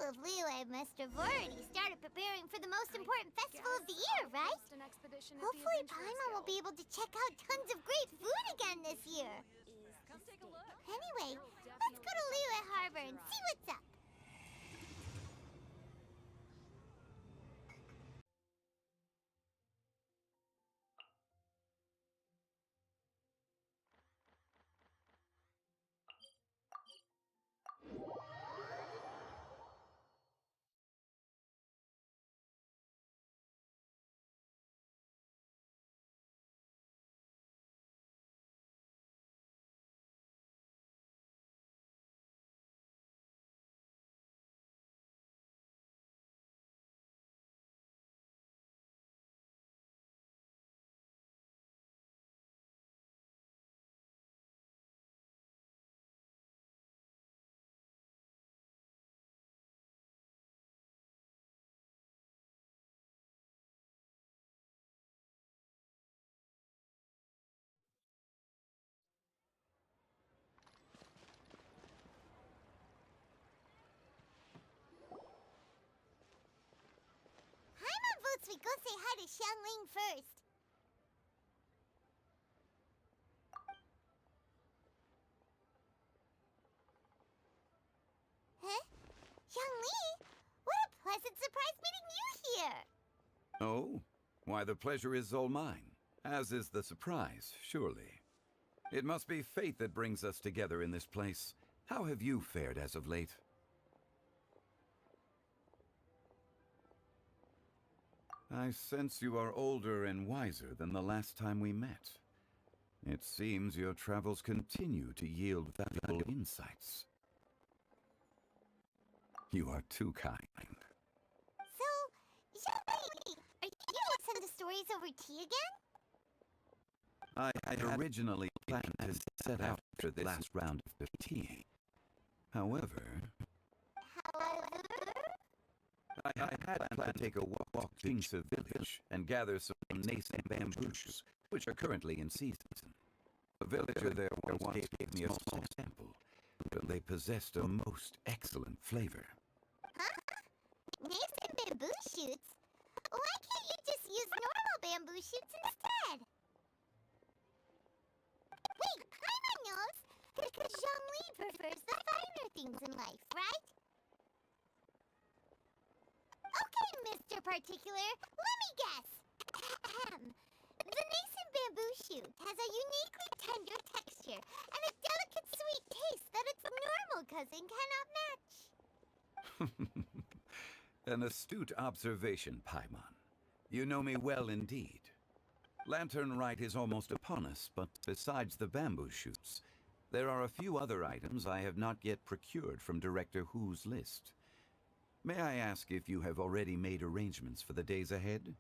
of Liyue must have already started preparing for the most important festival of the year, right? Hopefully Paimon will be able to check out tons of great food again this year. Come take a look. Anyway, let's go to Liyue Harbor and see what's up. Paimon votes we go say hi to Xiangling first. Huh? Xiangli? What a pleasant surprise meeting you here! Oh? Why, the pleasure is all mine, as is the surprise, surely. It must be fate that brings us together in this place. How have you fared as of late? I sense you are older and wiser than the last time we met. It seems your travels continue to yield valuable insights. You are too kind. So, Xiangli, are you gonna send the stories over tea again? I had originally planned to set out after this last round of tea. However, I had planned to take a walk to Jingsa village and gather some nascent bamboos, which are currently in season. A villager there once gave me a small sample, but they possessed a most excellent flavor. Huh? Nascent bamboo shoots? Why can't you just use normal bamboo shoots instead? Wait, Paimon knows! Because Zhongli prefers the finer things in life, right? Okay, Mr. Particular, let me guess. Ahem. The nascent bamboo shoot has a uniquely tender texture and a delicate sweet taste that its normal cousin cannot match. An astute observation, Paimon. You know me well indeed. Lantern Rite is almost upon us, but besides the bamboo shoots, there are a few other items I have not yet procured from Director Hu's list. May I ask if you have already made arrangements for the days ahead?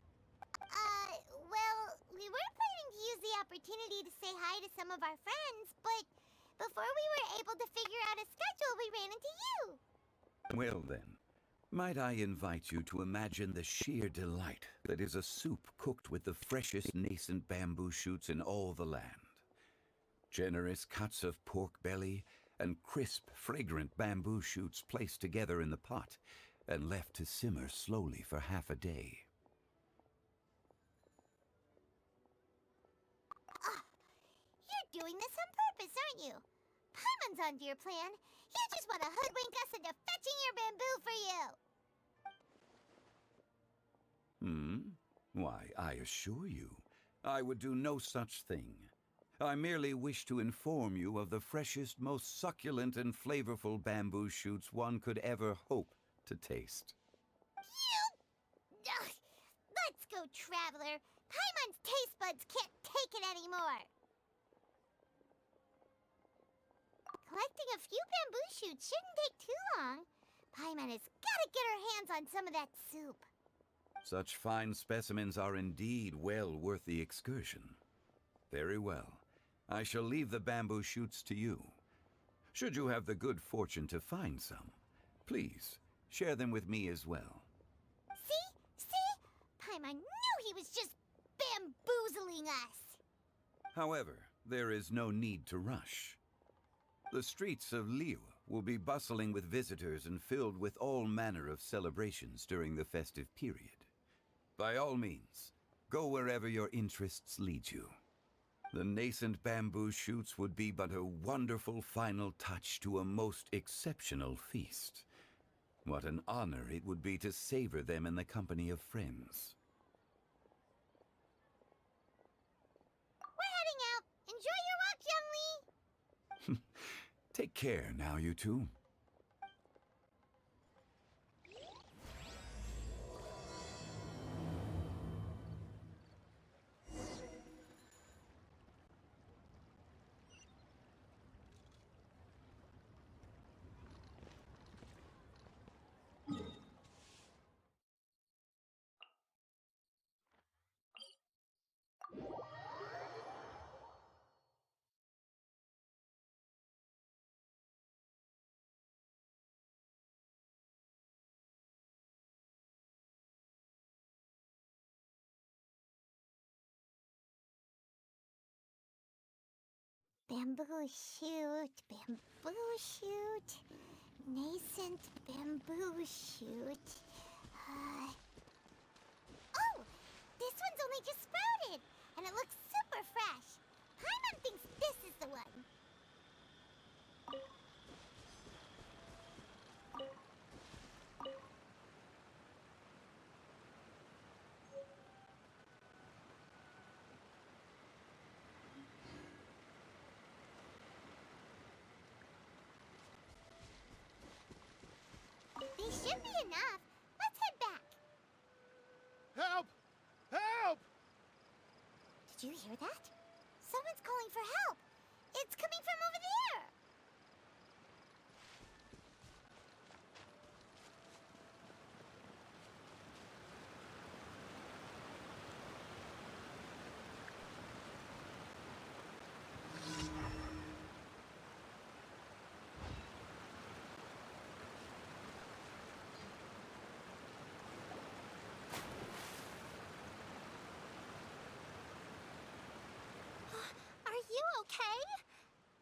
Well, we were planning to use the opportunity to say hi to some of our friends, but before we were able to figure out a schedule, we ran into you. Well then, might I invite you to imagine the sheer delight that is a soup cooked with the freshest nascent bamboo shoots in all the land. Generous cuts of pork belly and crisp, fragrant bamboo shoots placed together in the pot and left to simmer slowly for half a day. You're doing this on purpose, aren't you? Paimon's onto your plan. You just want to hoodwink us into fetching your bamboo for you. Why, I assure you, I would do no such thing. I merely wish to inform you of the freshest, most succulent and flavorful bamboo shoots one could ever hope to taste. Ugh. Let's go, Traveler. Paimon's taste buds can't take it anymore. Collecting a few bamboo shoots shouldn't take too long. Paimon has got to get her hands on some of that soup. Such fine specimens are indeed well worth the excursion. Very well. I shall leave the bamboo shoots to you. Should you have the good fortune to find some, please share them with me as well. See? Paimon knew he was just bamboozling us. However, there is no need to rush. The streets of Liyue will be bustling with visitors and filled with all manner of celebrations during the festive period. By all means, go wherever your interests lead you. The nascent bamboo shoots would be but a wonderful final touch to a most exceptional feast. What an honor it would be to savor them in the company of friends. We're heading out. Enjoy your walk, young Lee. Take care now, you two. Bamboo shoot, nascent bamboo shoot. Oh, this one's only just sprouted, and it looks super fresh. Paimon thinks this is the one. These should be enough. Let's head back. Help! Help! Did you hear that? Someone's calling for help. It's coming from over there. Are you okay?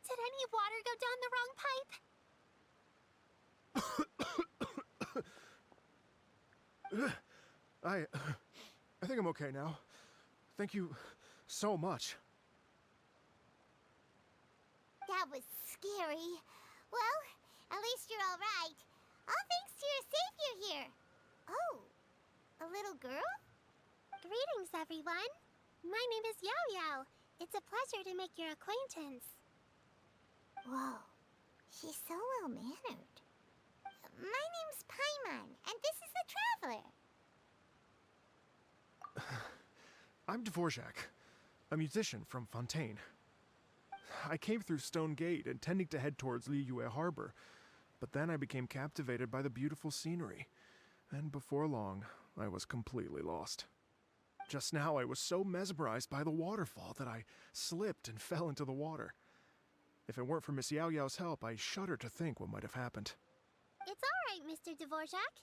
Did any water go down the wrong pipe? I think I'm okay now. Thank you so much. That was scary. Well, at least you're all right. All thanks to your savior here. Oh, a little girl? Greetings, everyone. My name is Yao Yao. It's a pleasure to make your acquaintance. Whoa, she's so well-mannered. My name's Paimon, and this is the Traveler. I'm Dvorak, a musician from Fontaine. I came through Stone Gate intending to head towards Liyue Harbor, but then I became captivated by the beautiful scenery, and before long, I was completely lost. Just now, I was so mesmerized by the waterfall that I slipped and fell into the water. If it weren't for Miss Yao Yao's help, I shudder to think what might have happened. It's all right, Mr. Dvorak.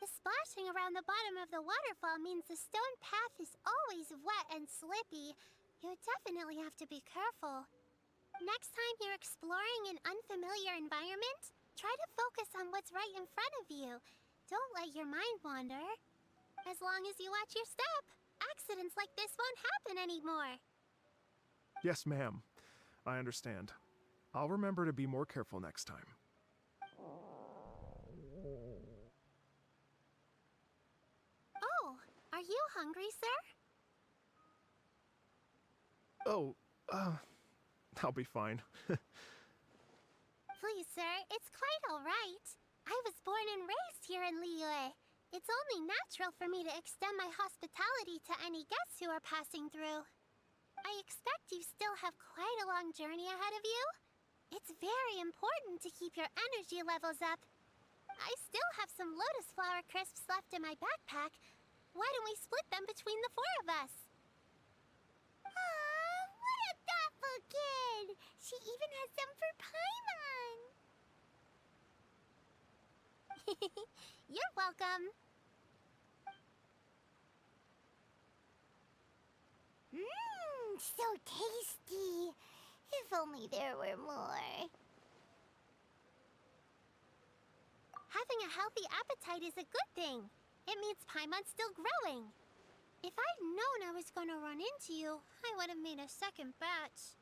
The splashing around the bottom of the waterfall means the stone path is always wet and slippy. You definitely have to be careful. Next time you're exploring an unfamiliar environment, try to focus on what's right in front of you. Don't let your mind wander. As long as you watch your step, accidents like this won't happen anymore. Yes, ma'am. I understand. I'll remember to be more careful next time. Oh, are you hungry, sir? Oh, I'll be fine. Please, sir, it's quite all right. I was born and raised here in Liyue. It's only natural for me to extend my hospitality to any guests who are passing through. I expect you still have quite a long journey ahead of you. It's very important to keep your energy levels up. I still have some lotus flower crisps left in my backpack. Why don't we split them between the four of us? Aw, what a thoughtful kid! She even has some for Paimon! You're welcome. Mmm, so tasty. If only there were more. a healthy appetite is a good thing. It means Paimon's still growing. If I'd known I was gonna run into you, I would have made a second batch.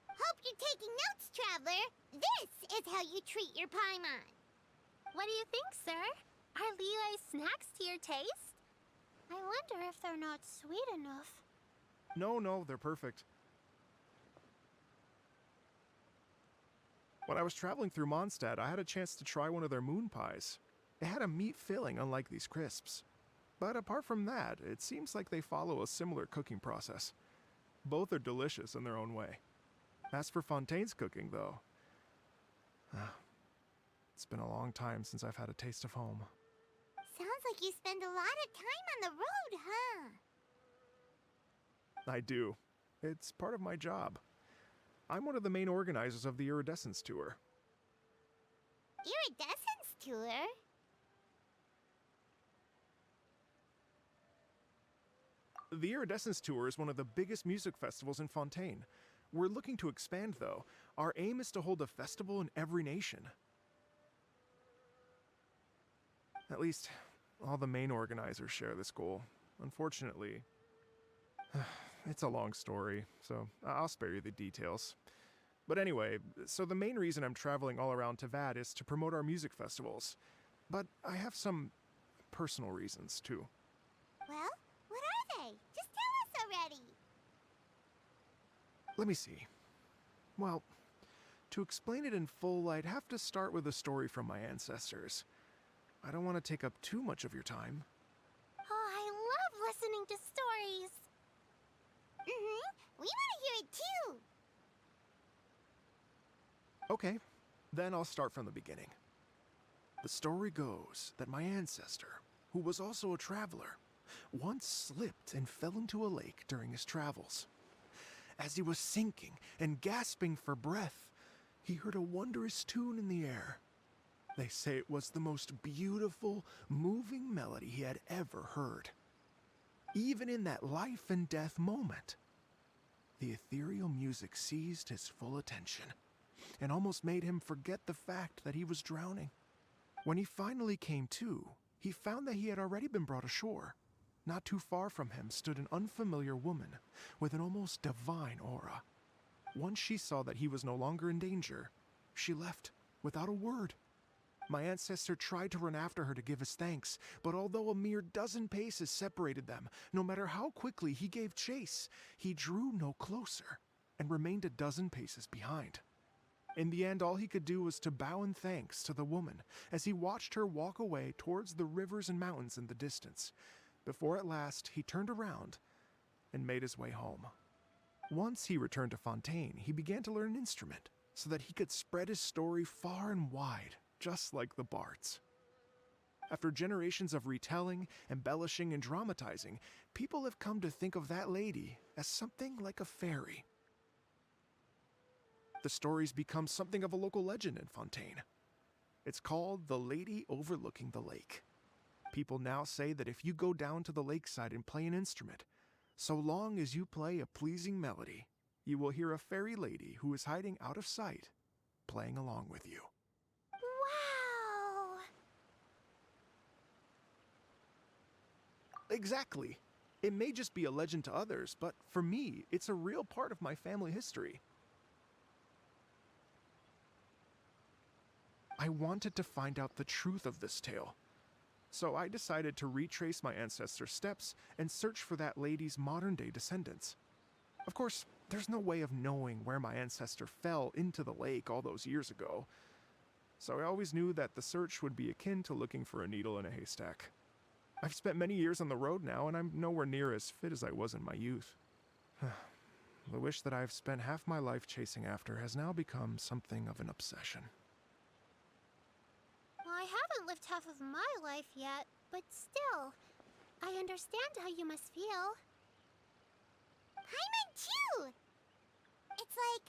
Hope you're taking notes, Traveler. This is how you treat your Paimon. What do you think, sir? Are Liyue's snacks to your taste? I wonder if they're not sweet enough. No, they're perfect. When I was traveling through Mondstadt, I had a chance to try one of their moon pies. It had a meat filling, unlike these crisps. But apart from that, it seems like they follow a similar cooking process. Both are delicious in their own way. As for Fontaine's cooking, though, it's been a long time since I've had a taste of home. Sounds like you spend a lot of time on the road, huh? I do. It's part of my job. I'm one of the main organizers of the Iridescence Tour. Iridescence Tour? The Iridescence Tour is one of the biggest music festivals in Fontaine. We're looking to expand, though. Our aim is to hold a festival in every nation. At least, all the main organizers share this goal. Unfortunately, it's a long story, so I'll spare you the details. But anyway, so the main reason I'm traveling all around Tavad is to promote our music festivals. But I have some personal reasons, too. Well, what are they? Just tell us already. Let me see. Well, to explain it in full, I'd have to start with a story from my ancestors. I don't want to take up too much of your time. Oh, I love listening to stories. We want to hear it too. Okay, then I'll start from the beginning. The story goes that my ancestor, who was also a traveler, once slipped and fell into a lake during his travels. As he was sinking and gasping for breath, he heard a wondrous tune in the air. They say it was the most beautiful, moving melody he had ever heard. Even in that life and death moment, the ethereal music seized his full attention and almost made him forget the fact that he was drowning. When he finally came to, he found that he had already been brought ashore. Not too far from him stood an unfamiliar woman with an almost divine aura. Once she saw that he was no longer in danger, she left without a word. My ancestor tried to run after her to give his thanks, but although a mere dozen paces separated them, no matter how quickly he gave chase, he drew no closer and remained a dozen paces behind. In the end, all he could do was to bow in thanks to the woman as he watched her walk away towards the rivers and mountains in the distance, before at last he turned around and made his way home. Once he returned to Fontaine, he began to learn an instrument so that he could spread his story far and wide, just like the bards. After generations of retelling, embellishing, and dramatizing, people have come to think of that lady as something like a fairy. The story's become something of a local legend in Fontaine. It's called the Lady Overlooking the Lake. People now say that if you go down to the lakeside and play an instrument, so long as you play a pleasing melody, you will hear a fairy lady who is hiding out of sight, playing along with you. Wow! Exactly. It may just be a legend to others, but for me, it's a real part of my family history. I wanted to find out the truth of this tale, so I decided to retrace my ancestors' steps and search for that lady's modern-day descendants. Of course, there's no way of knowing where my ancestor fell into the lake all those years ago, so I always knew that the search would be akin to looking for a needle in a haystack. I've spent many years on the road now, and I'm nowhere near as fit as I was in my youth. The wish that I've spent half my life chasing after has now become something of an obsession. I haven't lived half of my life yet, but still, I understand how you must feel. Paimon too! It's like...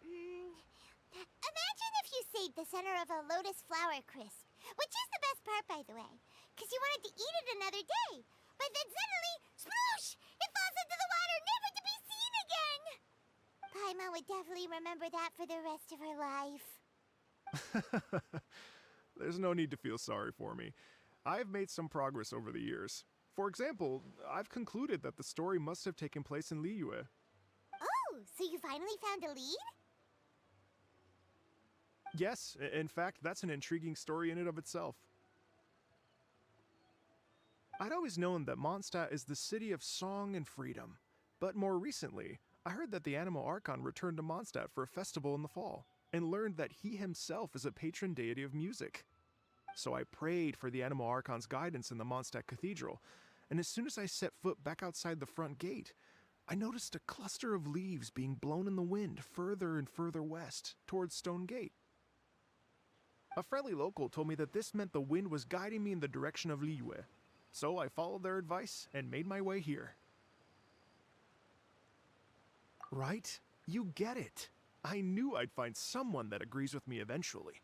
imagine if you saved the center of a lotus flower crisp, which is the best part, by the way, because you wanted to eat it another day. But then suddenly, sploosh! It falls into the water, never to be seen again! Paimon would definitely remember that for the rest of her life. There's no need to feel sorry for me. I've made some progress over the years. For example, I've concluded that the story must have taken place in Liyue. Oh, so you finally found a lead? Yes, in fact, that's an intriguing story in and of itself. I'd always known that Mondstadt is the city of song and freedom, but more recently, I heard that the Animal Archon returned to Mondstadt for a festival in the fall, and learned that he himself is a patron deity of music. So I prayed for the Animal Archon's guidance in the Mondstadt Cathedral, and as soon as I set foot back outside the front gate, I noticed a cluster of leaves being blown in the wind further and further west, towards Stone Gate. A friendly local told me that this meant the wind was guiding me in the direction of Liyue, so I followed their advice and made my way here. Right? You get it. I knew I'd find someone that agrees with me eventually.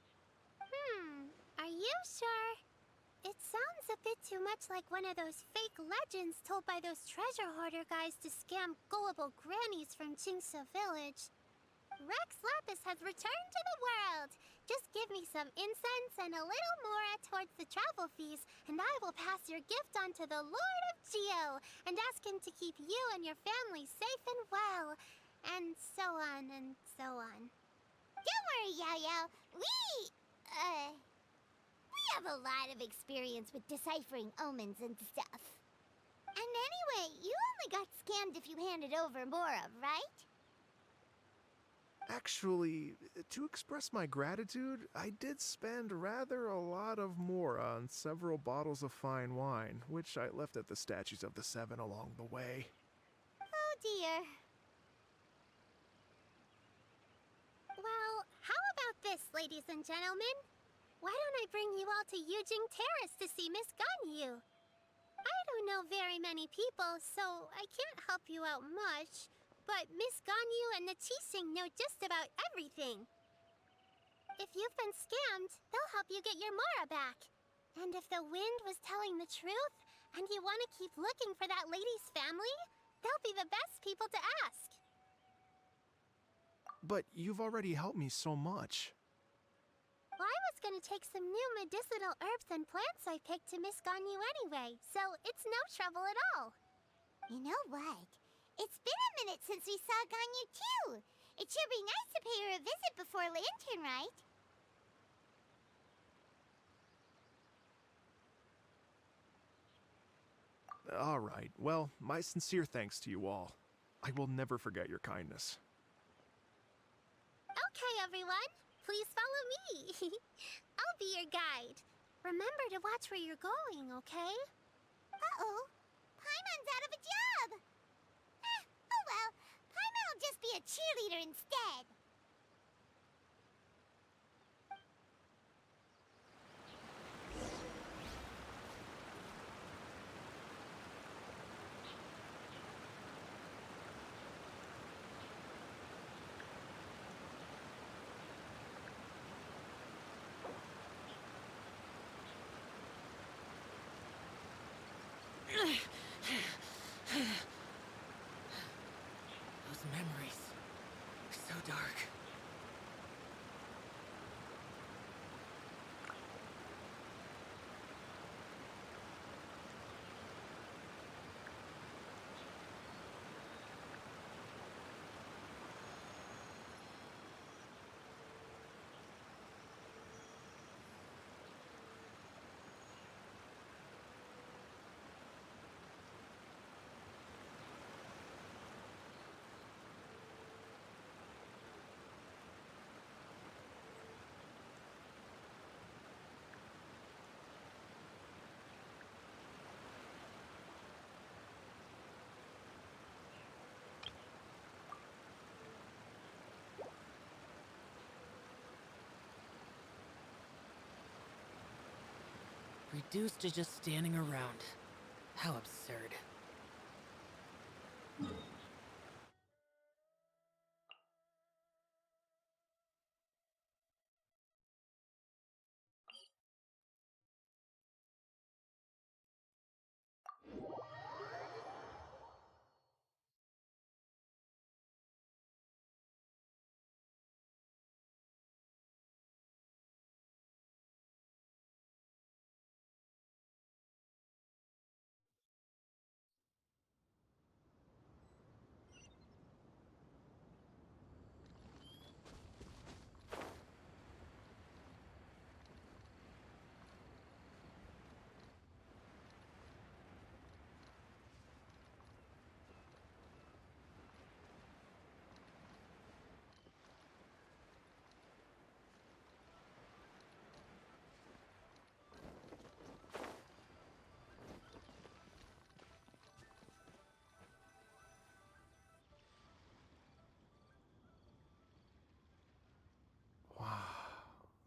Are you sure? It sounds a bit too much like one of those fake legends told by those treasure hoarder guys to scam gullible grannies from Jingsa Village. Rex Lapis has returned to the world. Just give me some incense and a little mora towards the travel fees, and I will pass your gift on to the Lord of Geo and ask him to keep you and your family safe and well. And so on and so on. Don't worry, Yao Yao. We have a lot of experience with deciphering omens and stuff. And anyway, you only got scammed if you handed over Mora, right? Actually, to express my gratitude, I did spend rather a lot of mora on several bottles of fine wine, which I left at the statues of the Seven along the way. Oh dear. Well, how about this, ladies and gentlemen? Why don't I bring you all to Yujing Terrace to see Miss Ganyu? I don't know very many people, so I can't help you out much. But Miss Ganyu and the Qixing know just about everything. If you've been scammed, they'll help you get your Mora back. And if the wind was telling the truth, and you want to keep looking for that lady's family, they'll be the best people to ask. But you've already helped me so much. Well, I was gonna take some new medicinal herbs and plants I picked to Miss Ganyu anyway, so it's no trouble at all. You know what? It's been a minute since we saw Ganyu too. It should be nice to pay her a visit before Lantern, right? All right, well, my sincere thanks to you all. I will never forget your kindness. Okay, everyone. Please follow me. I'll be your guide. Remember to watch where you're going, okay? Uh-oh. Paimon's out of a job. Oh well. Paimon will just be a cheerleader instead. Those memories. So dark. Reduced to just standing around. How absurd.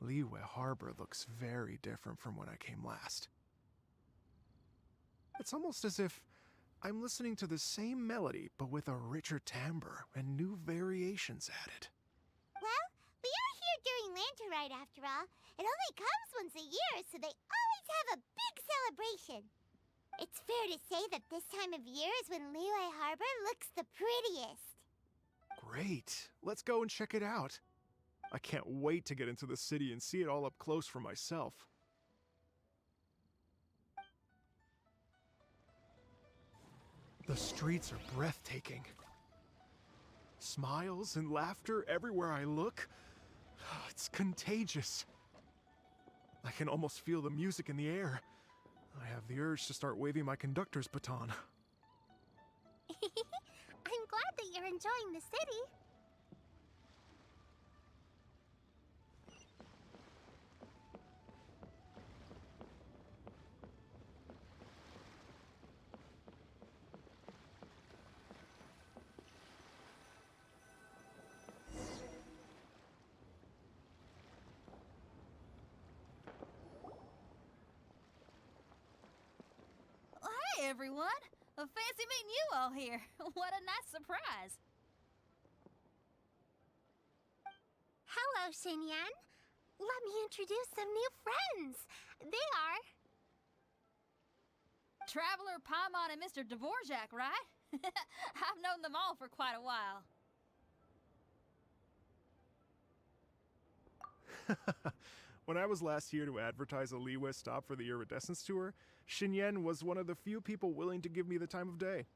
Liyue Harbor looks very different from when I came last. It's almost as if I'm listening to the same melody, but with a richer timbre and new variations added. Well, we are here during Lanternite after all. It only comes once a year, so they always have a big celebration. It's fair to say that this time of year is when Liyue Harbor looks the prettiest. Great. Let's go and check it out. I can't wait to get into the city and see it all up close for myself. The streets are breathtaking. Smiles and laughter everywhere I look. It's contagious. I can almost feel the music in the air. I have the urge to start waving my conductor's baton. I'm glad that you're enjoying the city. Hey everyone! Fancy meeting you all here. What a nice surprise. Hello, Xinyan. Let me introduce some new friends. They are... Traveler, Paimon, and Mr. Dvorak, right? I've known them all for quite a while. When I was last here to advertise a Liyue stop for the Iridescence Tour, Xinyan was one of the few people willing to give me the time of day.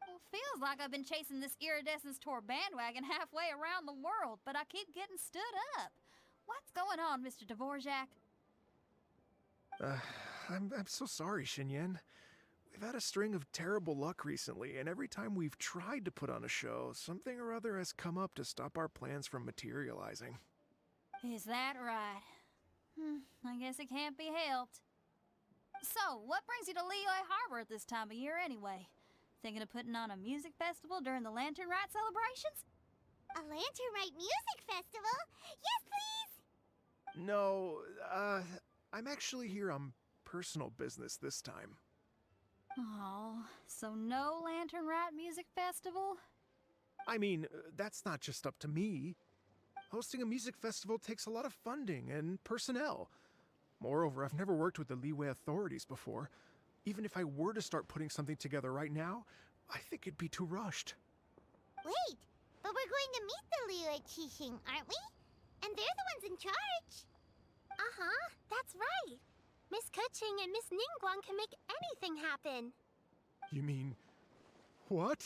Well, feels like I've been chasing this Iridescence Tour bandwagon halfway around the world, but I keep getting stood up. What's going on, Mr. Dvorak? I'm so sorry, Xinyan. We've had a string of terrible luck recently, and every time we've tried to put on a show, something or other has come up to stop our plans from materializing. Is that right? I guess it can't be helped. So, what brings you to Liyue Harbor at this time of year anyway? Thinking of putting on a music festival during the Lanternite celebrations? A Lanternite music festival? Yes, please! No, I'm actually here on personal business this time. Oh, so no Lanternite music festival? I mean, that's not just up to me. Hosting a music festival takes a lot of funding and personnel. Moreover, I've never worked with the Liyue authorities before. Even if I were to start putting something together right now, I think it'd be too rushed. Wait, but we're going to meet the Liyue Qixing, aren't we? And they're the ones in charge. Uh-huh, that's right. Miss Keqing and Miss Ningguang can make anything happen. You mean... what?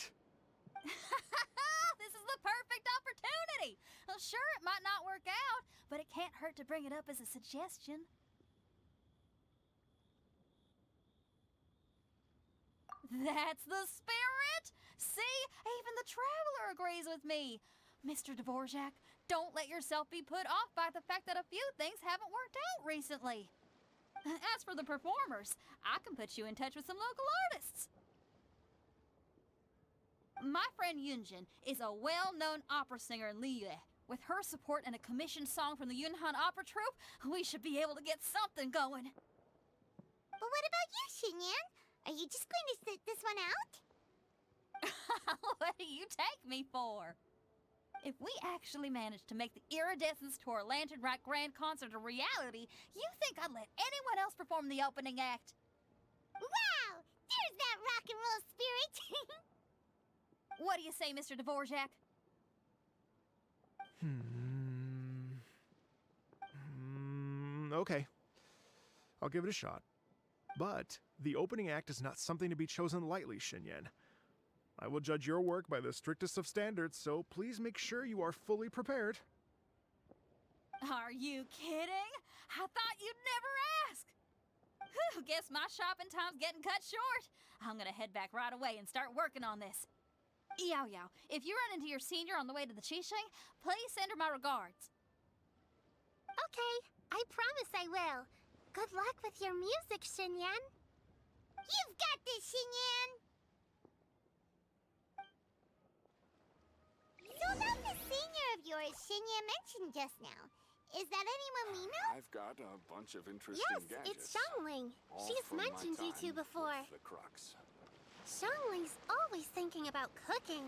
This is the perfect opportunity! Well, sure, it might not work out, but it can't hurt to bring it up as a suggestion. That's the spirit! See? Even the Traveler agrees with me. Mr. Dvorak, don't let yourself be put off by the fact that a few things haven't worked out recently. As for the performers, I can put you in touch with some local artists. My friend Yunjin is a well-known opera singer in Liyue. With her support and a commissioned song from the Yunhan Opera Troupe, we should be able to get something going. But what about you, Xinyan? Are you just going to sit this one out? What do you take me for? If we actually manage to make the Iridescence Tour Lanternite Grand Concert a reality, you think I'd let anyone else perform the opening act? Wow! There's that rock and roll spirit! What do you say, Mr. Dvorak? Okay. I'll give it a shot. But the opening act is not something to be chosen lightly, Xinyan. I will judge your work by the strictest of standards, so please make sure you are fully prepared. Are you kidding? I thought you'd never ask. Whew, guess my shopping time's getting cut short. I'm gonna head back right away and start working on this. Yao Yao, if you run into your senior on the way to the Qixing, please send her my regards. Okay, I promise I will. Good luck with your music, Xinyan. You've got this, Xinyan! So about this senior of yours, Shinya mentioned just now. Is that anyone we know? I've got a bunch of interesting Yes, gadgets. it's Xiangling. all She's from my mentioned you two time before. with the Crux. Xiangling's always thinking about cooking.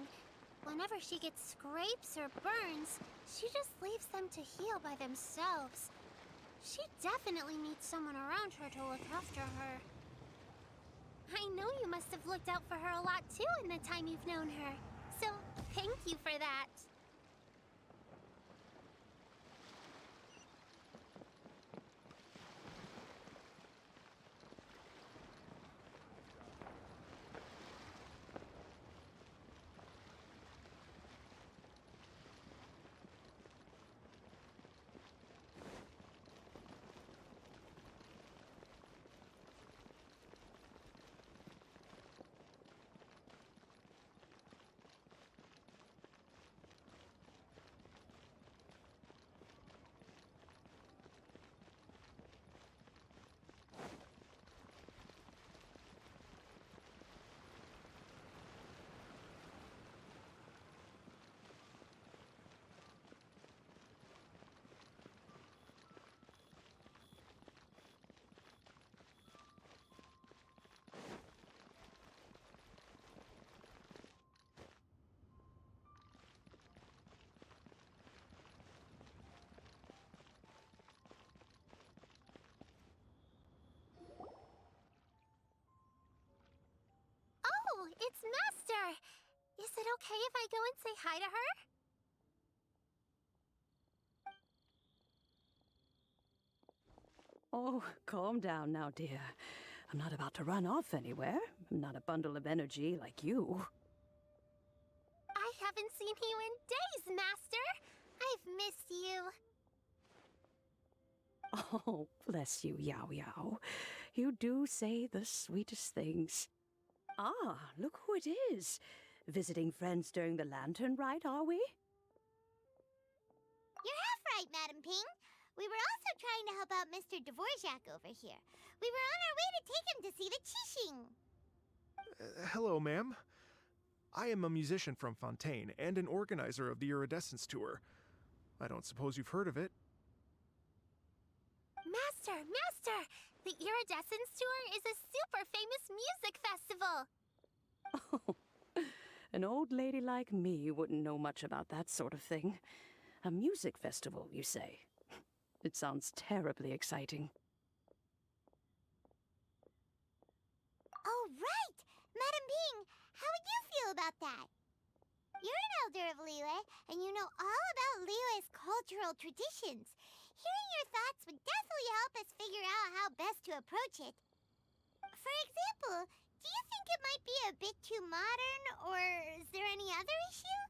Whenever she gets scrapes or burns, she just leaves them to heal by themselves. She definitely needs someone around her to look after her. I know you must have looked out for her a lot too in the time you've known her. So, thank you for that. Oh, it's Master! Is it okay if I go and say hi to her? Oh, calm down now, dear. I'm not about to run off anywhere. I'm not a bundle of energy like you. I haven't seen you in days, Master! I've missed you. Oh, bless you, Yao Yao. You do say the sweetest things. Ah, look who it is. Visiting friends during the lantern rite, are we? You're half right, Madam Ping. We were also trying to help out Mr. Dvorak over here. We were on our way to take him to see the Qixing. Hello, ma'am. I am a musician from Fontaine and an organizer of the Iridescence Tour. I don't suppose you've heard of it. Master! Master! The Iridescence Tour is a super famous music festival! Oh, an old lady like me wouldn't know much about that sort of thing. A music festival, you say? It sounds terribly exciting. Oh, right! Madam Ping, how would you feel about that? You're an elder of Liyue, and you know all about Liyue's cultural traditions. Hearing your thoughts would definitely help us figure out how best to approach it. For example, do you think it might be a bit too modern, or is there any other issue?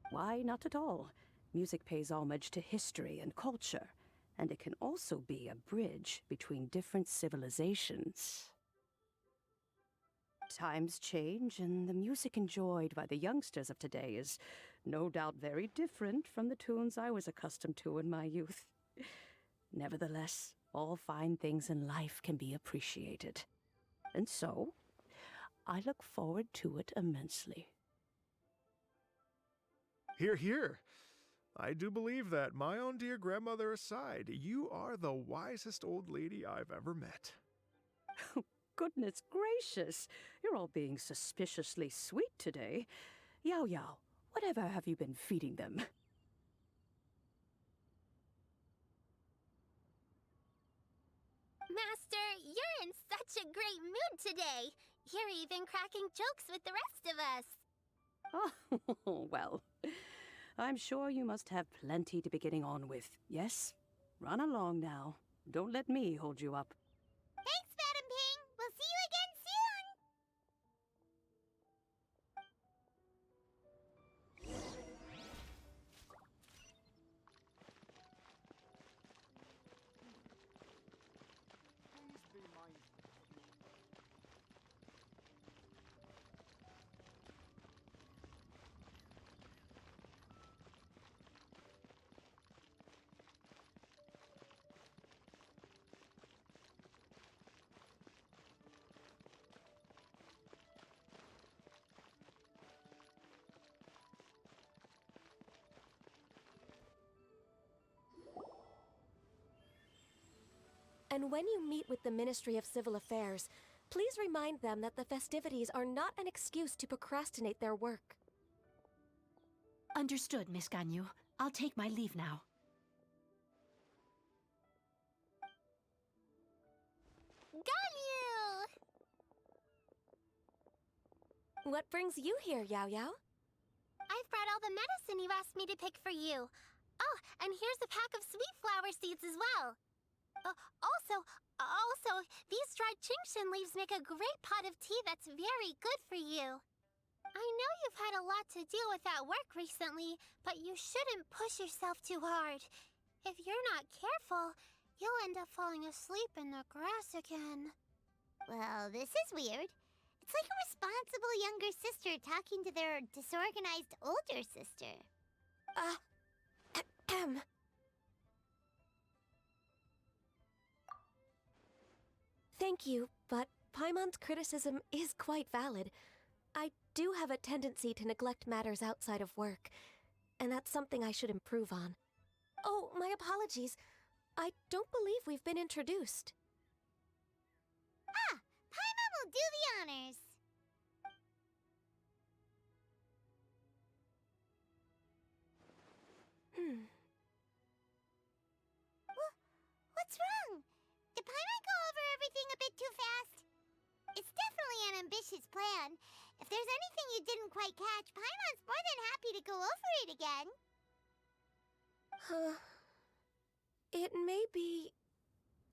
Why, not at all. Music pays homage to history and culture, and it can also be a bridge between different civilizations. Times change, and the music enjoyed by the youngsters of today is no doubt very different from the tunes I was accustomed to in my youth. Nevertheless, all fine things in life can be appreciated. And so, I look forward to it immensely. Hear, hear. I do believe that, my own dear grandmother aside, you are the wisest old lady I've ever met. Goodness gracious, you're all being suspiciously sweet today. Yao Yao, whatever have you been feeding them? Master, you're in such a great mood today. You're even cracking jokes with the rest of us. Oh, well, I'm sure you must have plenty to be getting on with, yes? Run along now. Don't let me hold you up. Thanks, Madam Ping. We'll see you again soon. And when you meet with the Ministry of Civil Affairs, please remind them that the festivities are not an excuse to procrastinate their work. Understood, Miss Ganyu. I'll take my leave now. Ganyu! What brings you here, Yao Yao? I've brought all the medicine you asked me to pick for you. Oh, and here's a pack of sweet flower seeds as well. Also, these dried chingshin leaves make a great pot of tea that's very good for you. I know you've had a lot to deal with at work recently, but you shouldn't push yourself too hard. If you're not careful, you'll end up falling asleep in the grass again. Well, this is weird. It's like a responsible younger sister talking to their disorganized older sister. Thank you, but Paimon's criticism is quite valid. I do have a tendency to neglect matters outside of work, and that's something I should improve on. Oh, my apologies. I don't believe we've been introduced. Ah, Paimon will do the honors. What's wrong? Did Paimon go over everything a bit too fast? It's definitely an ambitious plan. If there's anything you didn't quite catch, Paimon's more than happy to go over it again. It may be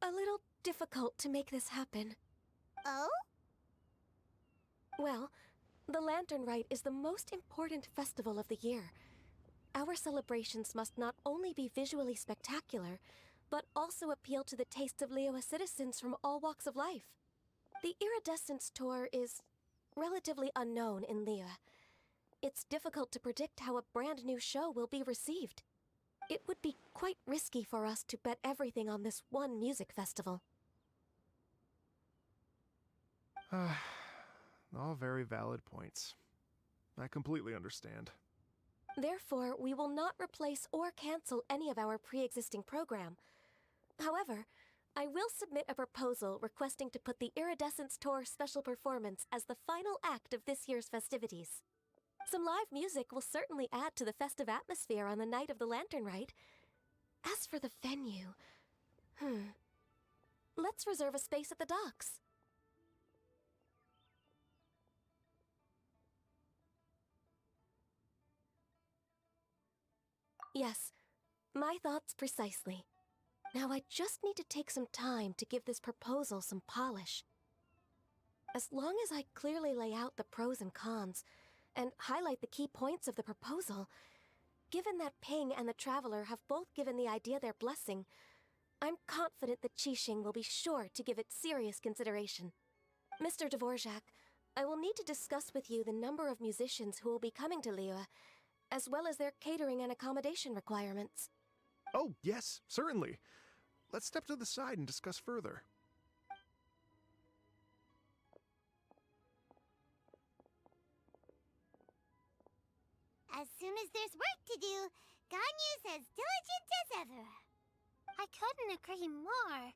a little difficult to make this happen. Oh? Well, the Lantern Rite is the most important festival of the year. Our celebrations must not only be visually spectacular, but also appeal to the tastes of Liyue citizens from all walks of life. The Iridescence Tour is relatively unknown in Liyue. It's difficult to predict how a brand new show will be received. It would be quite risky for us to bet everything on this one music festival. All very valid points. I completely understand. Therefore, we will not replace or cancel any of our pre-existing program. However, I will submit a proposal requesting to put the Iridescence Tour special performance as the final act of this year's festivities. Some live music will certainly add to the festive atmosphere on the night of the Lantern Rite. As for the venue, let's reserve a space at the docks. Yes, my thoughts precisely. Now I just need to take some time to give this proposal some polish. As long as I clearly lay out the pros and cons, and highlight the key points of the proposal, given that Ping and the Traveler have both given the idea their blessing, I'm confident that Qixing will be sure to give it serious consideration. Mr. Dvorak, I will need to discuss with you the number of musicians who will be coming to Liyue, as well as their catering and accommodation requirements. Oh, yes, certainly. Let's step to the side and discuss further. As soon as there's work to do, Ganyu's as diligent as ever. I couldn't agree more.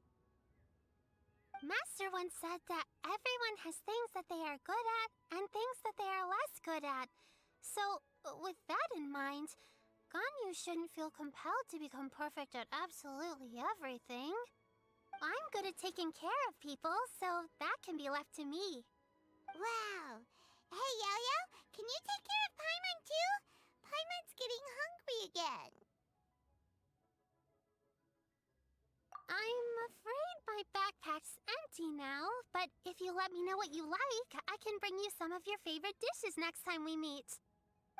Master once said that everyone has things that they are good at and things that they are less good at. So, with that in mind, Ganyu shouldn't feel compelled to become perfect at absolutely everything. I'm good at taking care of people, so that can be left to me. Wow. Hey, Yo-Yo, can you take care of Paimon too? Paimon's getting hungry again. I'm afraid my backpack's empty now, but if you let me know what you like, I can bring you some of your favorite dishes next time we meet.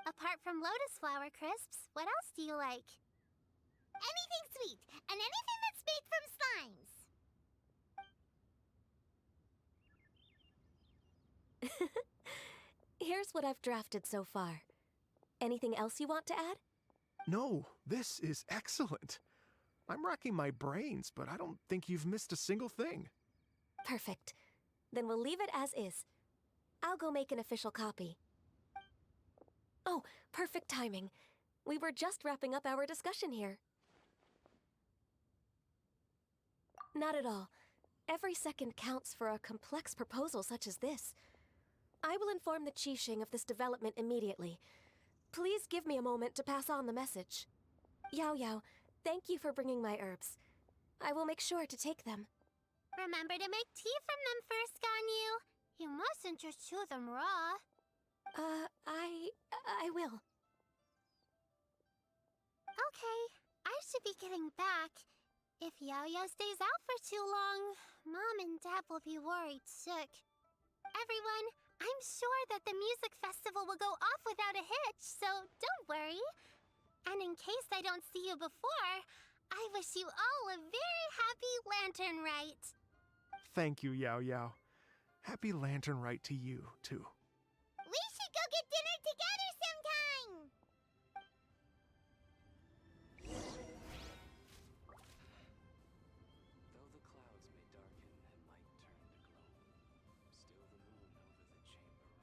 Apart from lotus flower crisps, what else do you like? Anything sweet, and anything that's made from slimes. Here's what I've drafted so far. Anything else you want to add? No, this is excellent. I'm racking my brains, but I don't think you've missed a single thing. Perfect. Then we'll leave it as is. I'll go make an official copy. Oh, perfect timing. We were just wrapping up our discussion here. Not at all. Every second counts for a complex proposal such as this. I will inform the Qixing of this development immediately. Please give me a moment to pass on the message. Yao Yao, thank you for bringing my herbs. I will make sure to take them. Remember to make tea from them first, Ganyu. You mustn't just chew them raw. I will. Okay, I should be getting back. If Yao Yao stays out for too long, Mom and Dad will be worried sick. Everyone, I'm sure that the music festival will go off without a hitch, so don't worry. And in case I don't see you before, I wish you all a very happy Lantern Rite. Thank you, Yao Yao. Happy Lantern Rite to you, too. We should go get dinner together sometime! Though the clouds may darken and light turn to glow, still the moon over the chamber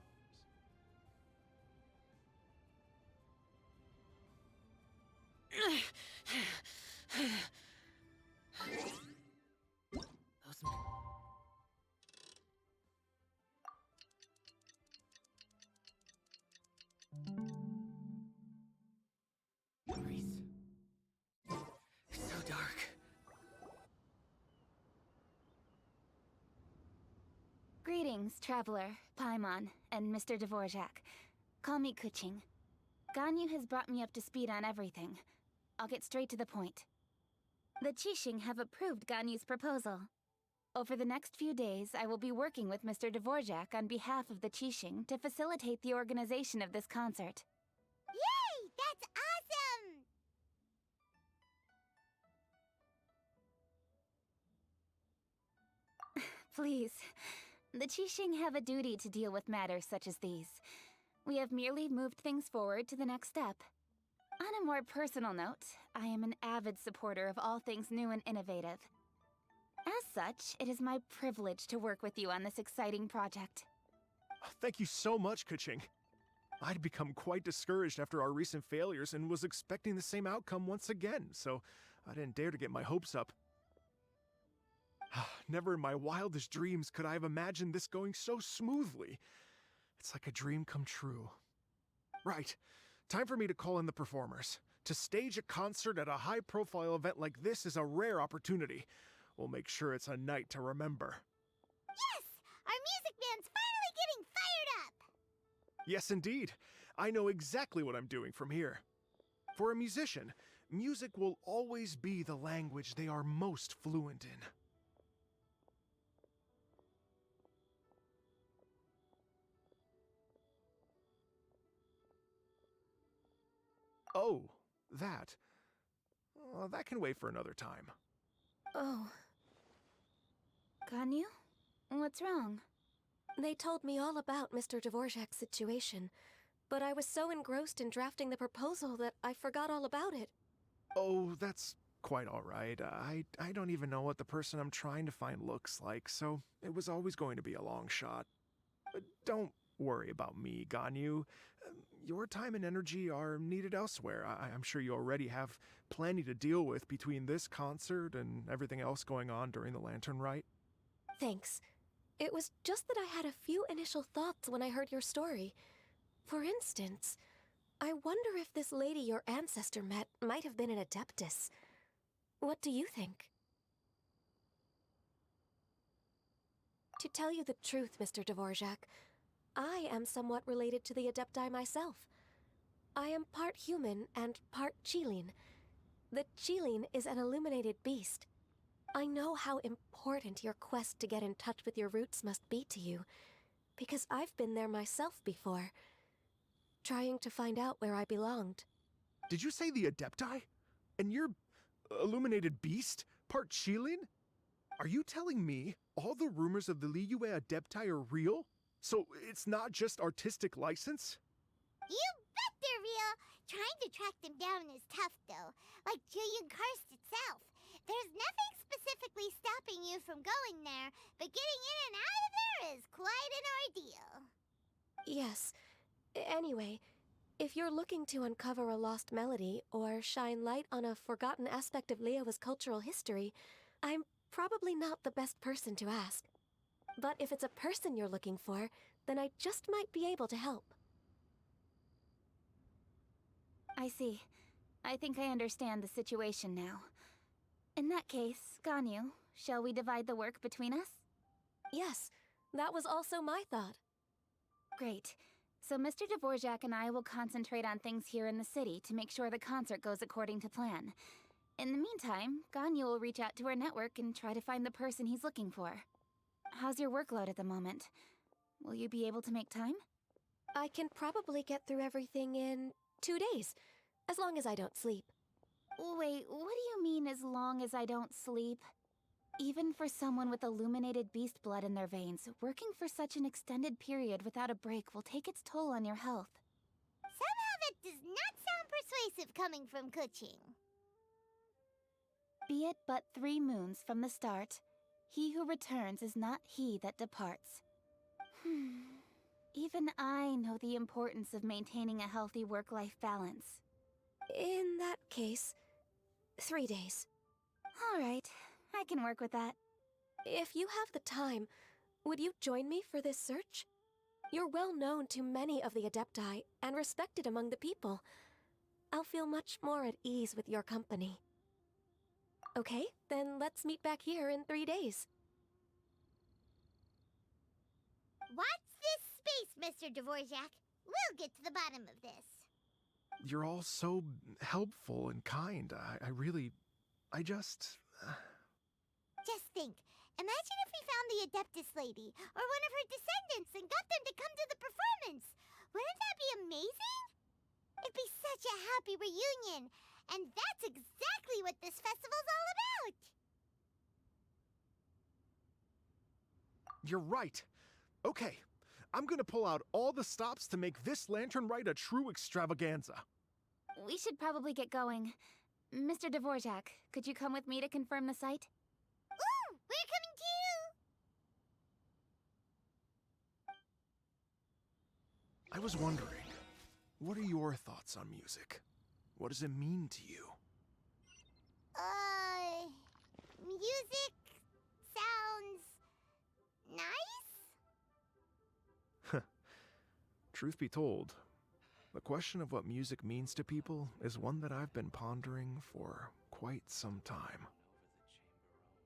Those memories. So dark. Greetings, Traveler, Paimon, and Mr. Dvorak. Call me Kuching. Ganyu has brought me up to speed on everything. I'll get straight to the point. The Qixing have approved Ganyu's proposal. Over the next few days, I will be working with Mr. Dvorak on behalf of the Qixing to facilitate the organization of this concert. Yay! That's awesome! Please, the Qixing have a duty to deal with matters such as these. We have merely moved things forward to the next step. On a more personal note, I am an avid supporter of all things new and innovative. As such, it is my privilege to work with you on this exciting project. Thank you so much, Kuching. I'd become quite discouraged after our recent failures and was expecting the same outcome once again, so I didn't dare to get my hopes up. Never in my wildest dreams could I have imagined this going so smoothly. It's like a dream come true. Right. Time for me to call in the performers. To stage a concert at a high-profile event like this is a rare opportunity. We'll make sure it's a night to remember. Yes! Our music band's finally getting fired up! Yes, indeed. I know exactly what I'm doing from here. For a musician, music will always be the language they are most fluent in. Oh, that. That can wait for another time. Oh. Ganyu? What's wrong? They told me all about Mr. Dvorak's situation, but I was so engrossed in drafting the proposal that I forgot all about it. Oh, that's quite all right. I don't even know what the person I'm trying to find looks like, so it was always going to be a long shot. Don't worry about me, Ganyu. Your time and energy are needed elsewhere. I'm sure you already have plenty to deal with between this concert and everything else going on during the Lantern Rite. Thanks. It was just that I had a few initial thoughts when I heard your story. For instance, I wonder if this lady your ancestor met might have been an Adeptus. What do you think? To tell you the truth, Mr. Dvorak, I am somewhat related to the Adepti myself. I am part human and part Qilin. The Qilin is an illuminated beast. I know how important your quest to get in touch with your roots must be to you, because I've been there myself before, trying to find out where I belonged. Did you say the Adepti? And you're illuminated beast? Part Qilin? Are you telling me all the rumors of the Liyue Adepti are real? So it's not just artistic license? You bet they're real! Trying to track them down is tough, though. Like Julian Karst itself. There's nothing specifically stopping you from going there, but getting in and out of there is quite an ordeal. Yes. Anyway, if you're looking to uncover a lost melody or shine light on a forgotten aspect of Liyue's cultural history, I'm probably not the best person to ask. But if it's a person you're looking for, then I just might be able to help. I see. I think I understand the situation now. In that case, Ganyu, shall we divide the work between us? Yes, that was also my thought. Great. So Mr. Dvorak and I will concentrate on things here in the city to make sure the concert goes according to plan. In the meantime, Ganyu will reach out to her network and try to find the person he's looking for. How's your workload at the moment? Will you be able to make time? I can probably get through everything in 2 days, as long as I don't sleep. Wait, what do you mean as long as I don't sleep? Even for someone with illuminated beast blood in their veins, working for such an extended period without a break will take its toll on your health. Somehow that does not sound persuasive coming from Kuching. Be it but 3 moons from the start, he who returns is not he that departs. Even I know the importance of maintaining a healthy work-life balance. In that case, 3 days. Alright, I can work with that. If you have the time, would you join me for this search? You're well known to many of the Adepti and respected among the people. I'll feel much more at ease with your company. Okay, then let's meet back here in 3 days. Watch this space, Mr. Dvorak. We'll get to the bottom of this. You're all so helpful and kind. Just think, imagine if we found the Adeptus lady, or one of her descendants, and got them to come to the performance. Wouldn't that be amazing? It'd be such a happy reunion, and that's exactly what this festival's all about. You're right. Okay, I'm gonna pull out all the stops to make this lantern rite a true extravaganza. We should probably get going. Mr. Dvorak, could you come with me to confirm the site? Ooh, we're coming too! I was wondering, what are your thoughts on music? What does it mean to you? Music sounds nice? Truth be told, the question of what music means to people is one that I've been pondering for quite some time.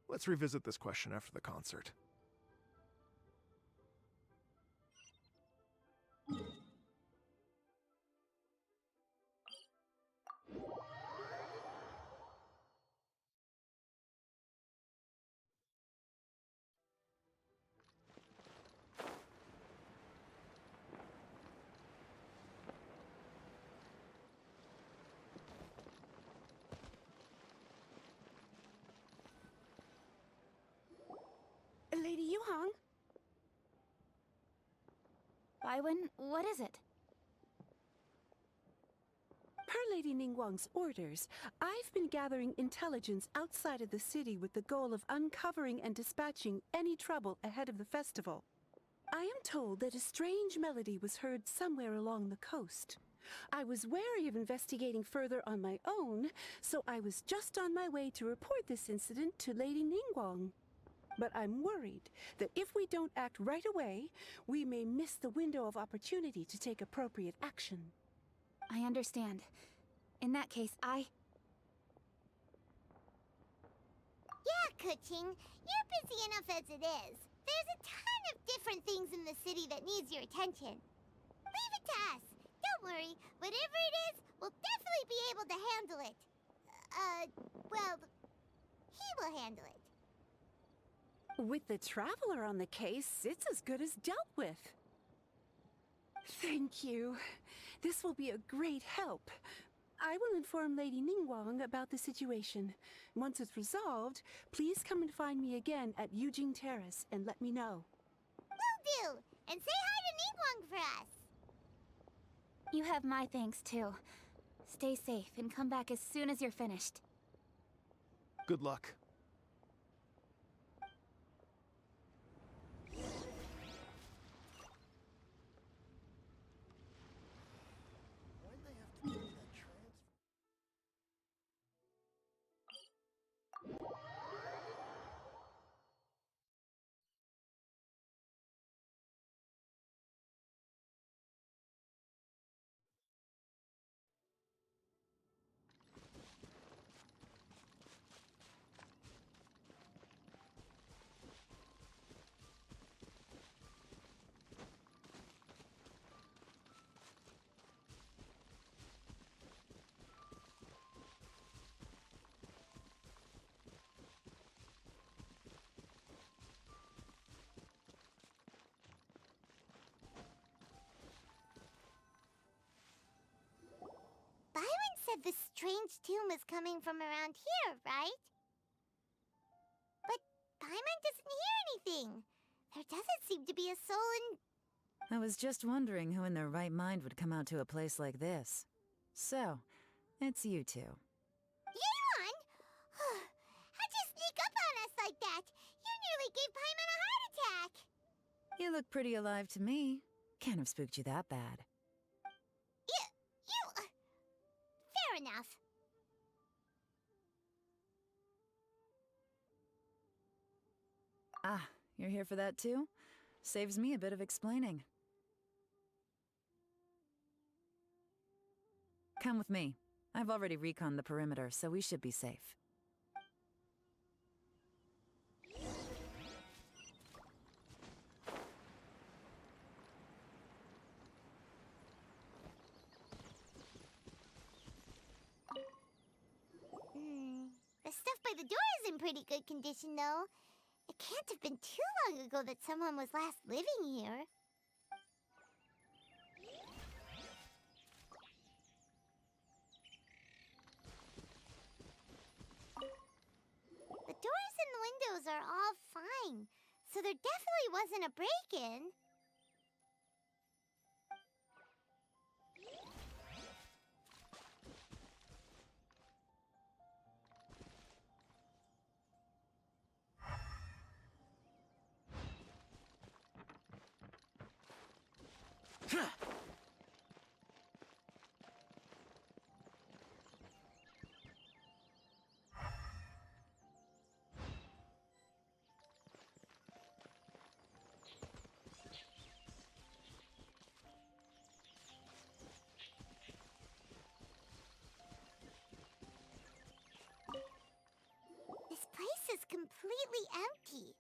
Let's revisit this question after the concert. Lady Yuhang? Baiwen, what is it? Per Lady Ningguang's orders, I've been gathering intelligence outside of the city with the goal of uncovering and dispatching any trouble ahead of the festival. I am told that a strange melody was heard somewhere along the coast. I was wary of investigating further on my own, so I was just on my way to report this incident to Lady Ningguang. But I'm worried that if we don't act right away, we may miss the window of opportunity to take appropriate action. I understand. In that case, Yeah, Kuching, you're busy enough as it is. There's a ton of different things in the city that needs your attention. Leave it to us. Don't worry. Whatever it is, we'll definitely be able to handle it. Well, he will handle it. With the Traveler on the case, it's as good as dealt with. Thank you. This will be a great help. I will inform Lady Ningguang about the situation. Once it's resolved, please come and find me again at Yujing Terrace and let me know. Will do. And say hi to Ningguang for us. you have my thanks too. Stay safe and come back as soon as you're finished. Good luck. strange tune was coming from around here, right? But Paimon doesn't hear anything. There doesn't seem to be a soul in... I was just wondering who in their right mind would come out to a place like this. So, it's you two. Yelan! How'd you sneak up on us like that? You nearly gave Paimon a heart attack! You look pretty alive to me. Can't have spooked you that bad. Fair enough. Ah, you're here for that too? Saves me a bit of explaining. Come with me. I've already reconned the perimeter, so we should be safe. The stuff by the door is in pretty good condition, though. It can't have been too long ago that someone was last living here. The doors and the windows are all fine, so there definitely wasn't a break-in. This place is completely empty.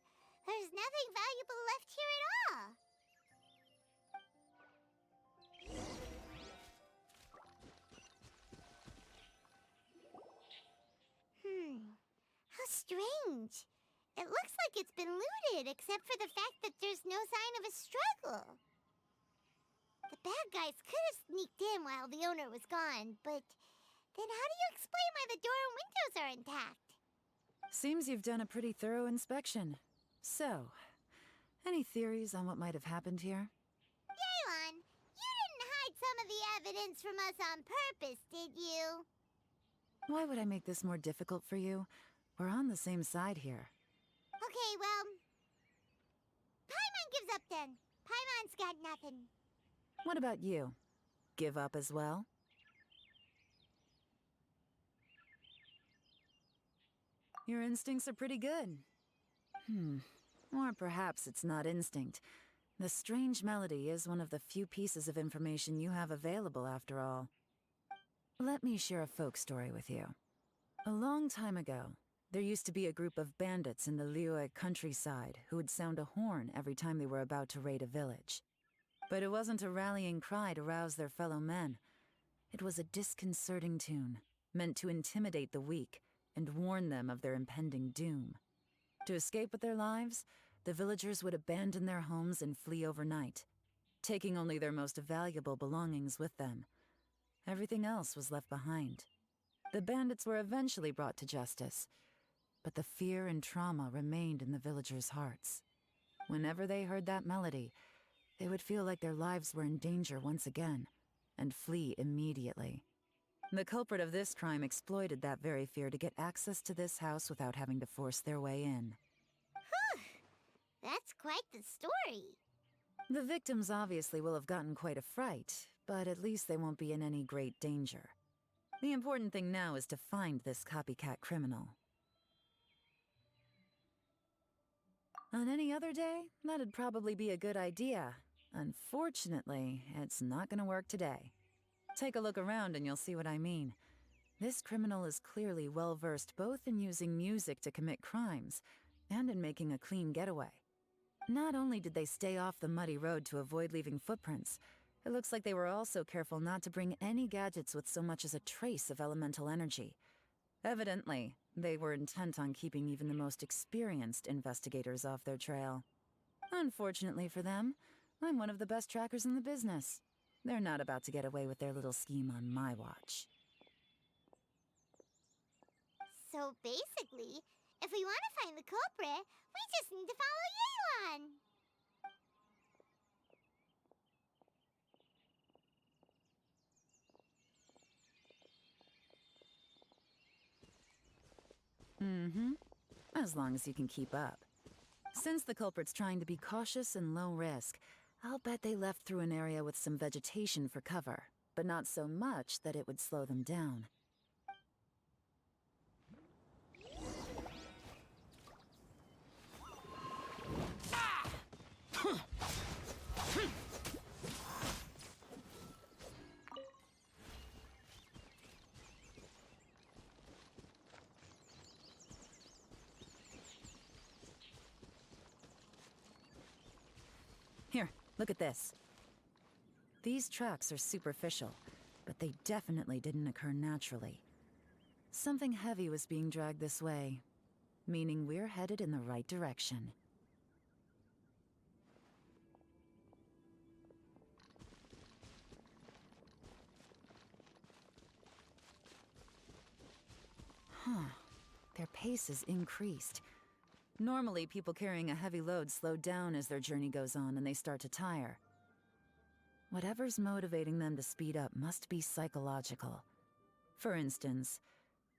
There's nothing valuable left here at all. How strange. It looks like it's been looted, except for the fact that there's no sign of a struggle. The bad guys could have sneaked in while the owner was gone, but then how do you explain why the door and windows are intact? Seems you've done a pretty thorough inspection. So, any theories on what might have happened here? Yelan, you didn't hide some of the evidence from us on purpose, did you? Why would I make this more difficult for you? We're on the same side here. Okay, well... Paimon gives up then. Paimon's got nothing. What about you? Give up as well? Your instincts are pretty good. Or perhaps it's not instinct. The strange melody is one of the few pieces of information you have available, after all. Let me share a folk story with you. A long time ago, there used to be a group of bandits in the Liyue countryside who would sound a horn every time they were about to raid a village. But it wasn't a rallying cry to rouse their fellow men. It was a disconcerting tune, meant to intimidate the weak and warn them of their impending doom. To escape with their lives, the villagers would abandon their homes and flee overnight, taking only their most valuable belongings with them. Everything else was left behind. The bandits were eventually brought to justice, but the fear and trauma remained in the villagers' hearts. Whenever they heard that melody, they would feel like their lives were in danger once again, and flee immediately. The culprit of this crime exploited that very fear to get access to this house without having to force their way in. That's quite the story. The victims obviously will have gotten quite a fright, but at least they won't be in any great danger. The important thing now is to find this copycat criminal. On any other day, that'd probably be a good idea. Unfortunately, it's not gonna work today. Take a look around and you'll see what I mean. This criminal is clearly well-versed both in using music to commit crimes and in making a clean getaway. Not only did they stay off the muddy road to avoid leaving footprints, it looks like they were also careful not to bring any gadgets with so much as a trace of elemental energy. Evidently, they were intent on keeping even the most experienced investigators off their trail. Unfortunately for them, I'm one of the best trackers in the business. They're not about to get away with their little scheme on my watch. So basically, if we want to find the culprit, we just need to follow Yelan. Mm-hmm. As long as you can keep up. Since the culprit's trying to be cautious and low risk, I'll bet they left through an area with some vegetation for cover, but not so much that it would slow them down. Here, look at this. These tracks are superficial, but they definitely didn't occur naturally. Something heavy was being dragged this way, meaning we're headed in the right direction. Huh. Their pace is increased. Normally, people carrying a heavy load slow down as their journey goes on and they start to tire. Whatever's motivating them to speed up must be psychological. For instance,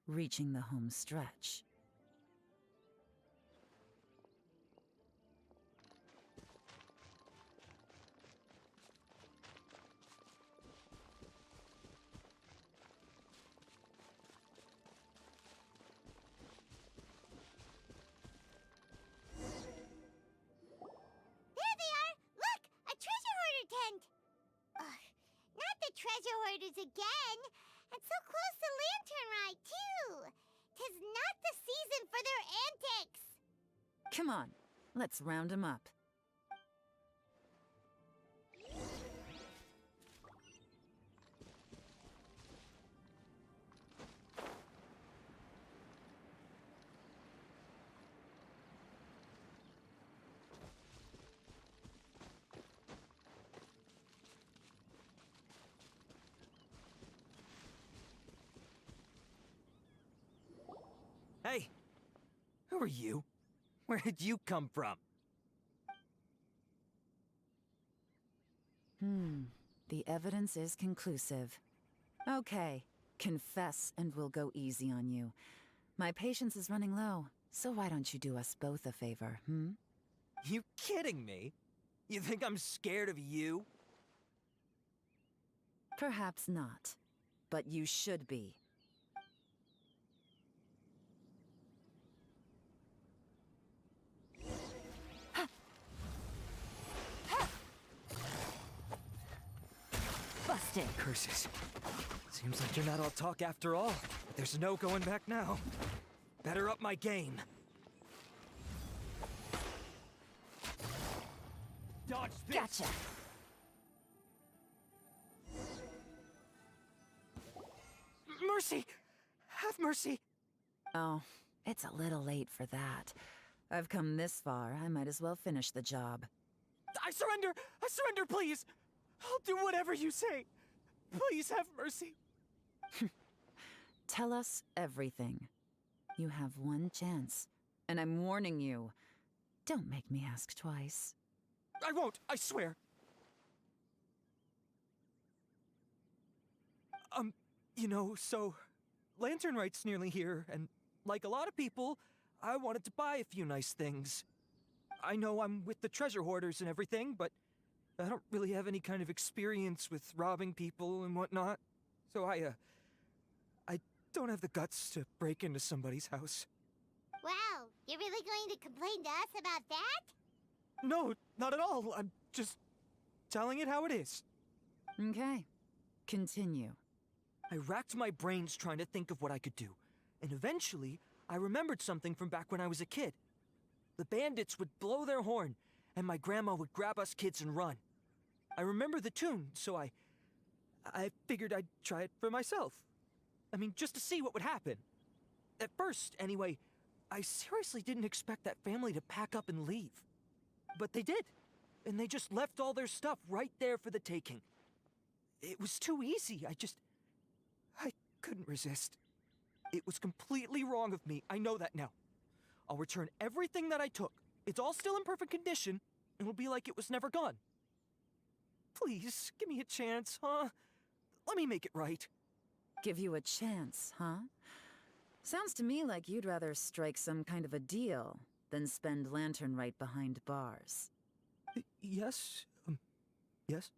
reaching the home stretch. There they are! Look! A treasure hoarder tent! Ugh, not the treasure hoarders again! And so close to Lantern Ride, too! 'Tis not the season for their antics! Come on, let's round them up. Hey! Who are you? Where did you come from? The evidence is conclusive. Okay, confess and we'll go easy on you. My patience is running low, so why don't you do us both a favor, You kidding me? You think I'm scared of you? Perhaps not, but you should be. Busted! Curses. Seems like you're not all talk after all. But there's no going back now. Better up my game. Dodge this! Gotcha! Mercy! Have mercy! Oh, it's a little late for that. I've come this far, I might as well finish the job. I surrender! I surrender, please! I'll do whatever you say. Please have mercy. Tell us everything. You have one chance, and I'm warning you. Don't make me ask twice. I won't, I swear. You know, so Lantern Right's nearly here, and like a lot of people, I wanted to buy a few nice things. I know I'm with the treasure hoarders and everything, but I don't really have any kind of experience with robbing people and whatnot. So I don't have the guts to break into somebody's house. Wow, you're really going to complain to us about that? No, not at all. I'm just telling it how it is. Okay, continue. I racked my brains trying to think of what I could do, and eventually, I remembered something from back when I was a kid. The bandits would blow their horn, and my grandma would grab us kids and run. I remember the tune, so I figured I'd try it for myself. I mean, just to see what would happen. At first, anyway, I seriously didn't expect that family to pack up and leave. But they did, and they just left all their stuff right there for the taking. It was too easy, I couldn't resist. It was completely wrong of me. I know that now. I'll return everything that I took. It's all still in perfect condition. It'll be like it was never gone. Please, give me a chance, huh? Let me make it right. Give you a chance, huh? Sounds to me like you'd rather strike some kind of a deal than spend lantern right behind bars. Yes? Yes?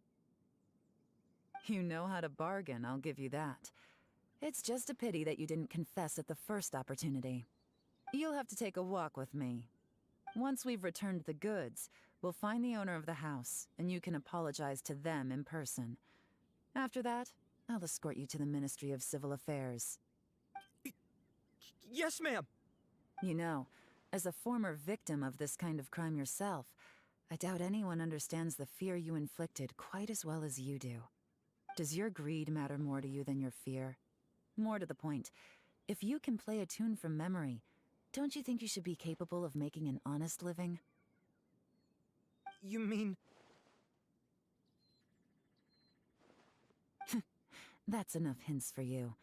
You know how to bargain, I'll give you that. It's just a pity that you didn't confess at the first opportunity. You'll have to take a walk with me. Once we've returned the goods, we'll find the owner of the house, and you can apologize to them in person. After that, I'll escort you to the Ministry of Civil Affairs. Yes, ma'am! You know, as a former victim of this kind of crime yourself, I doubt anyone understands the fear you inflicted quite as well as you do. Does your greed matter more to you than your fear? More to the point, if you can play a tune from memory, don't you think you should be capable of making an honest living? You mean... That's enough hints for you.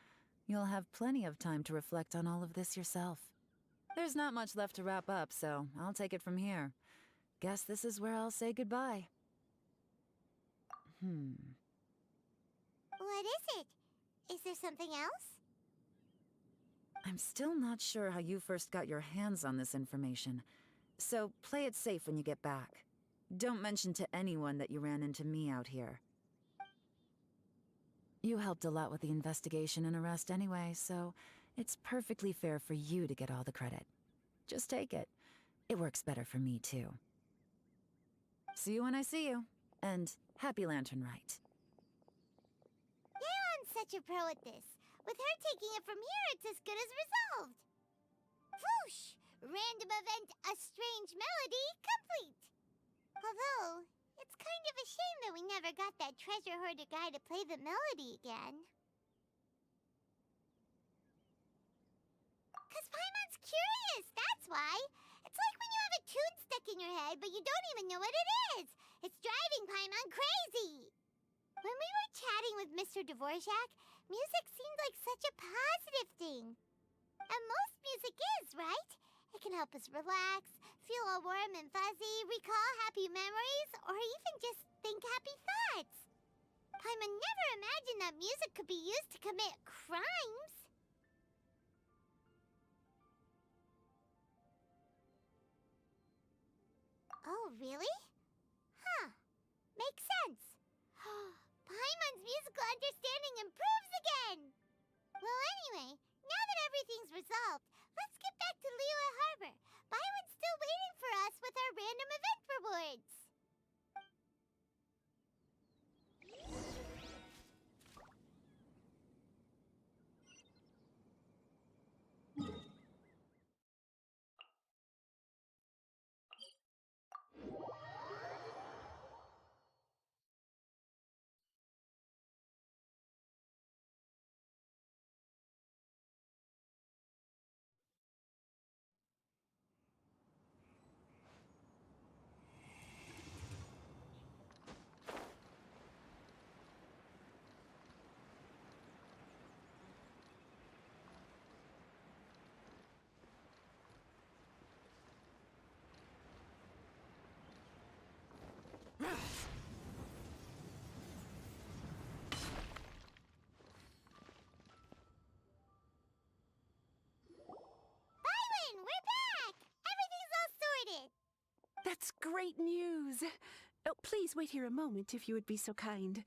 You'll have plenty of time to reflect on all of this yourself. There's not much left to wrap up, so I'll take it from here. Guess this is where I'll say goodbye. What is it? Is there something else? I'm still not sure how you first got your hands on this information, so play it safe when you get back. Don't mention to anyone that you ran into me out here. You helped a lot with the investigation and arrest anyway, so it's perfectly fair for you to get all the credit. Just take it. It works better for me, too. See you when I see you, and happy Lantern Rite. Yeon's such a pro at this. With her taking it from here, it's as good as resolved. Whoosh! Random event, a strange melody, complete. Although, it's kind of a shame that we never got that treasure hoarder guy to play the melody again. 'Cause Paimon's curious, that's why. It's like when you have a tune stuck in your head, but you don't even know what it is. It's driving Paimon crazy. When we were chatting with Mr. Dvorak, music seemed like such a positive thing. And most music is, right? It can help us relax, feel all warm and fuzzy, recall happy memories, or even just think happy thoughts. Paimon never imagined that music could be used to commit crimes. Oh, really? Huh. Makes sense. Paimon's musical understanding improves again! Well, anyway, now that everything's resolved, let's get back to Liyue Harbor. Byron's still waiting for us with our random event rewards. Byron, we're back! Everything's all sorted. That's great news. Oh, please wait here a moment if you would be so kind.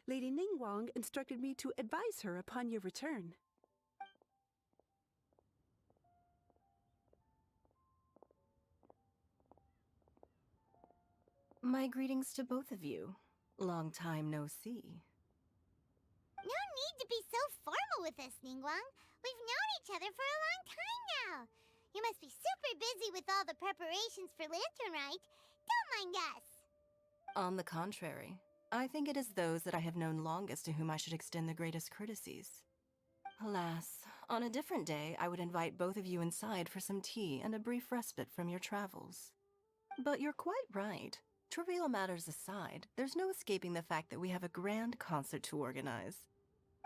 Lady Ningguang instructed me to advise her upon your return. My greetings to both of you. Long time no see. No need to be so formal with us, Ningguang. We've known each other for a long time now. You must be super busy with all the preparations for Lantern Rite. Don't mind us. On the contrary, I think it is those that I have known longest to whom I should extend the greatest courtesies. Alas, on a different day, I would invite both of you inside for some tea and a brief respite from your travels. But you're quite right. Trivial matters aside, there's no escaping the fact that we have a grand concert to organize.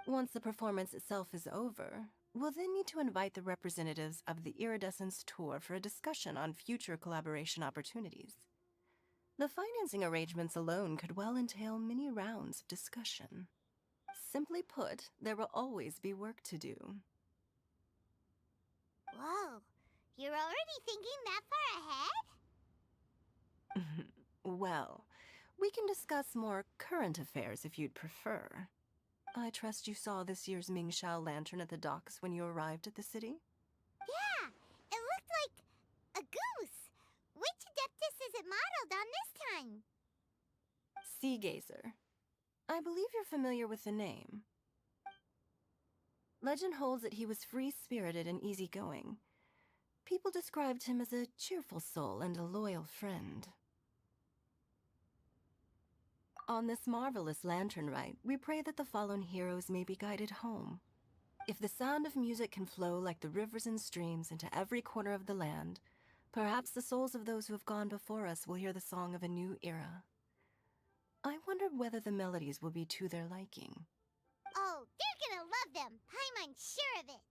Once the performance itself is over, We'll then need to invite the representatives of the Iridescence Tour for a discussion on future collaboration opportunities. The financing arrangements alone could well entail many rounds of discussion. Simply put, there will always be work to do. Whoa, you're already thinking that far ahead? Well, we can discuss more current affairs if you'd prefer. I trust you saw this year's Mingxiao lantern at the docks when you arrived at the city? Yeah, it looked like a goose. Which Adeptus is it modeled on this time? Sea Gazer. I believe you're familiar with the name. Legend holds that he was free-spirited and easygoing. People described him as a cheerful soul and a loyal friend. On this marvelous lantern rite, we pray that the fallen heroes may be guided home. If the sound of music can flow like the rivers and streams into every corner of the land, perhaps the souls of those who have gone before us will hear the song of a new era. I wonder whether the melodies will be to their liking. Oh, they're gonna love them. Paimon's sure of it.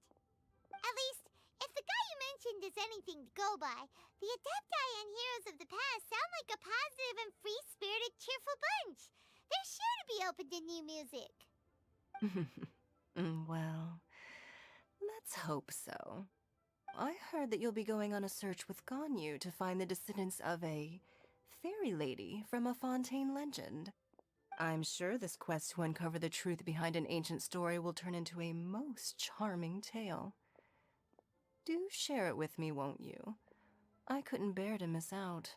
At least, if the guy you mentioned is anything to go by, the Adepti and heroes of the past sound like a positive and free-spirited, cheerful bunch. They're sure to be open to new music. Well, let's hope so. I heard that you'll be going on a search with Ganyu to find the descendants of a fairy lady from a Fontaine legend. I'm sure this quest to uncover the truth behind an ancient story will turn into a most charming tale. Do share it with me, won't you? I couldn't bear to miss out.